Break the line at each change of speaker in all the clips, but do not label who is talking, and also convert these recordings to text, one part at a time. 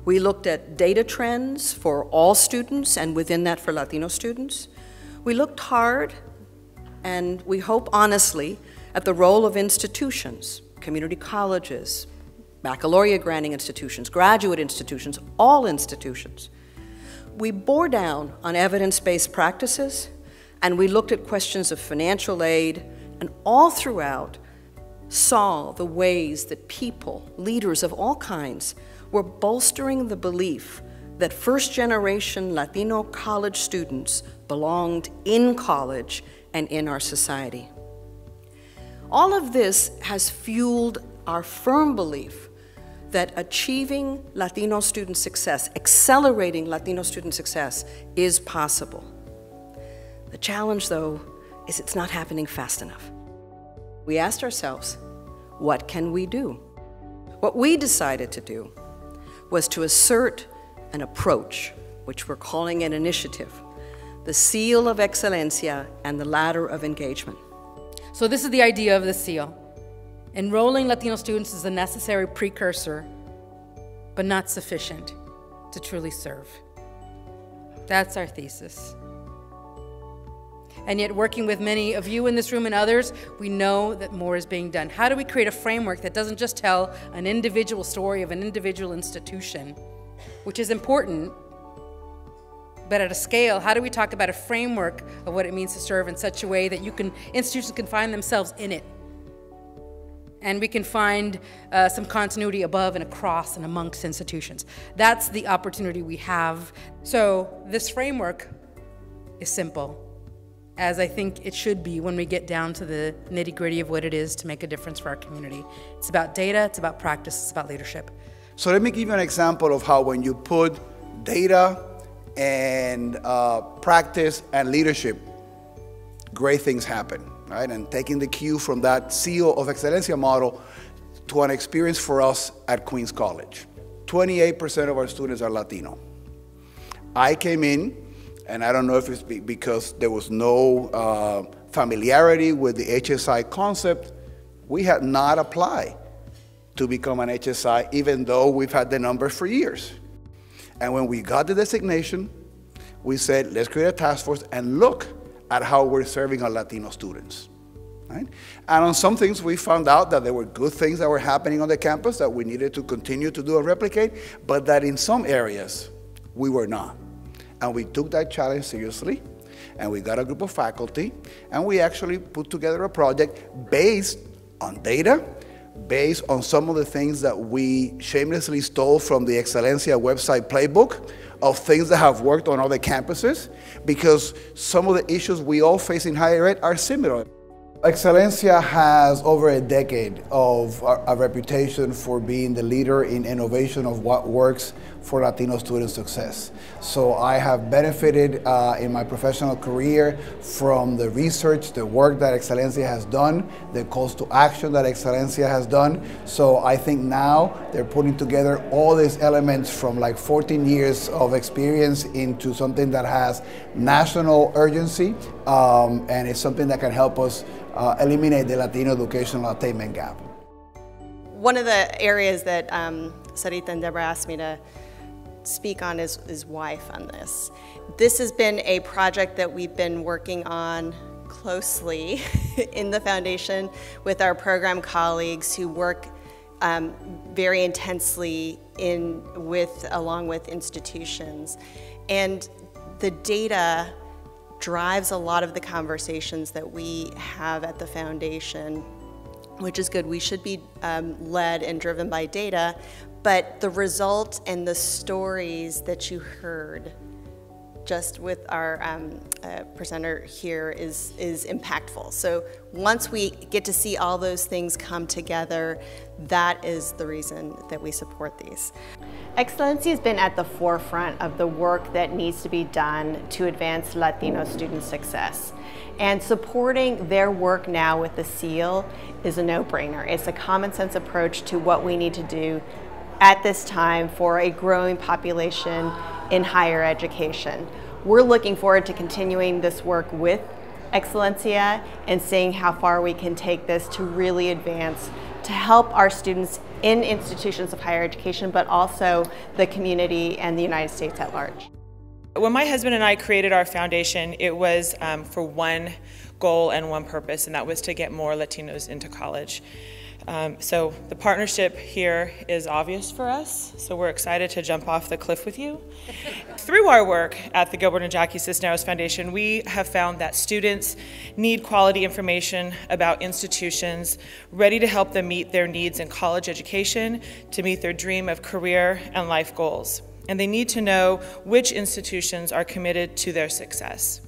We looked at data trends for all students and within that for Latino students. We looked hard, and we hope honestly, at the role of institutions, community colleges, baccalaureate granting institutions, graduate institutions, all institutions. We bore down on evidence-based practices, and we looked at questions of financial aid, and all throughout saw the ways that people, leaders of all kinds, were bolstering the belief that first-generation Latino college students belonged in college and in our society. All of this has fueled our firm belief that achieving Latino student success, accelerating Latino student success, is possible. The challenge, though, is it's not happening fast enough. We asked ourselves, what can we do? What we decided to do was to assert an approach, which we're calling an initiative, the Seal of Excelencia and the Ladder of Engagement.
So this is the idea of the seal. Enrolling Latino students is a necessary precursor, but not sufficient to truly serve. That's our thesis. And yet, working with many of you in this room and others, we know that more is being done. How do we create a framework that doesn't just tell an individual story of an individual institution, which is important, but at a scale? How do we talk about a framework of what it means to serve in such a way that institutions can find themselves in it? And we can find some continuity above and across and amongst institutions. That's the opportunity we have. So this framework is simple, as I think it should be when we get down to the nitty-gritty of what it is to make a difference for our community. It's about data, it's about practice, it's about leadership.
So let me give you an example of how when you put data and practice and leadership, great things happen, right? And taking the cue from that Seal of Excelencia model to an experience for us at Queens College. 28% of our students are Latino. I came in, and I don't know if it's because there was no familiarity with the HSI concept, we had not applied to become an HSI, even though we've had the numbers for years. And when we got the designation, we said, let's create a task force and look at how we're serving our Latino students. Right? And on some things, we found out that there were good things that were happening on the campus that we needed to continue to do and replicate, but that in some areas, we were not. And we took that challenge seriously, and we got a group of faculty, and we actually put together a project based on data, based on some of the things that we shamelessly stole from the Excelencia website playbook of things that have worked on other campuses, because some of the issues we all face in higher ed are similar. Excelencia has over a decade of a reputation for being the leader in innovation of what works for Latino student success. So I have benefited in my professional career from the research, the work that Excelencia has done, the calls to action that Excelencia has done. So I think now they're putting together all these elements from like 14 years of experience into something that has national urgency, and it's something that can help us eliminate the Latino educational attainment gap.
One of the areas that Sarita and Deborah asked me to speak on is why fund this. This has been a project that we've been working on closely in the foundation with our program colleagues who work very intensely along with institutions. And the data drives a lot of the conversations that we have at the foundation, which is good. We should be led and driven by data, but the result and the stories that you heard just with our presenter here is impactful. So once we get to see all those things come together, that is the reason that we support these.
Excelencia has been at the forefront of the work that needs to be done to advance Latino student success. And supporting their work now with the SEAL is a no-brainer. It's a common sense approach to what we need to do at this time for a growing population in higher education. We're looking forward to continuing this work with Excelencia and seeing how far we can take this to really advance to help our students in institutions of higher education, but also the community and the United States at large.
When my husband and I created our foundation, it was for one goal and one purpose, and that was to get more Latinos into college. So the partnership here is obvious for us, so we're excited to jump off the cliff with you. Through our work at the Gilbert and Jackie Cisneros Foundation, we have found that students need quality information about institutions ready to help them meet their needs in college education, to meet their dream of career and life goals. And they need to know which institutions are committed to their success.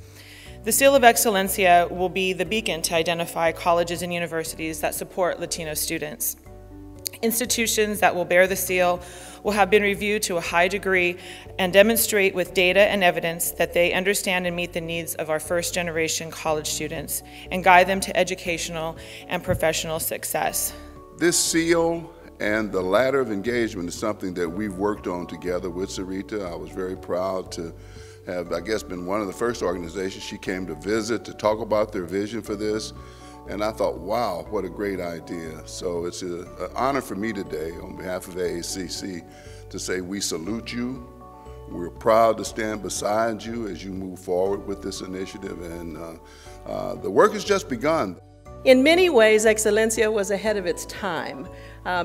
The Seal of Excelencia will be the beacon to identify colleges and universities that support Latino students. Institutions that will bear the seal will have been reviewed to a high degree and demonstrate with data and evidence that they understand and meet the needs of our first-generation college students and guide them to educational and professional success.
This seal and the ladder of engagement is something that we've worked on together with Sarita. I was very proud to have, I guess, been one of the first organizations she came to visit to talk about their vision for this. And I thought, wow, what a great idea. So it's an honor for me today on behalf of AACC to say we salute you. We're proud to stand beside you as you move forward with this initiative, and the work has just begun.
In many ways, Excelencia was ahead of its time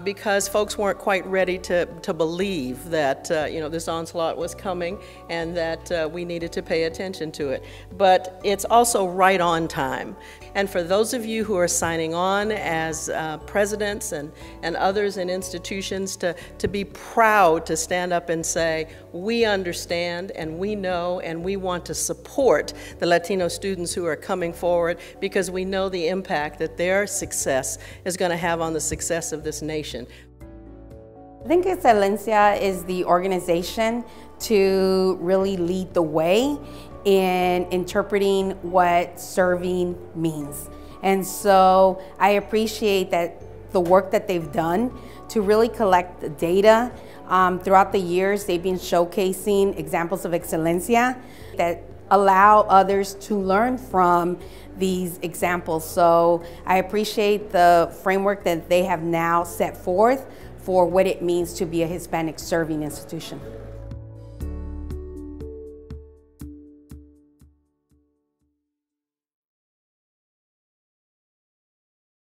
because folks weren't quite ready to believe that this onslaught was coming and that we needed to pay attention to it. But it's also right on time. And for those of you who are signing on as presidents and others in institutions to be proud to stand up and say, we understand and we know and we want to support the Latino students who are coming forward because we know the impact that their success is going to have on the success of this nation.
I think Excelencia is the organization to really lead the way in interpreting what serving means. And so I appreciate that the work that they've done to really collect the data. Throughout the years, they've been showcasing examples of Excelencia that allow others to learn from these examples. So I appreciate the framework that they have now set forth for what it means to be a Hispanic-serving institution.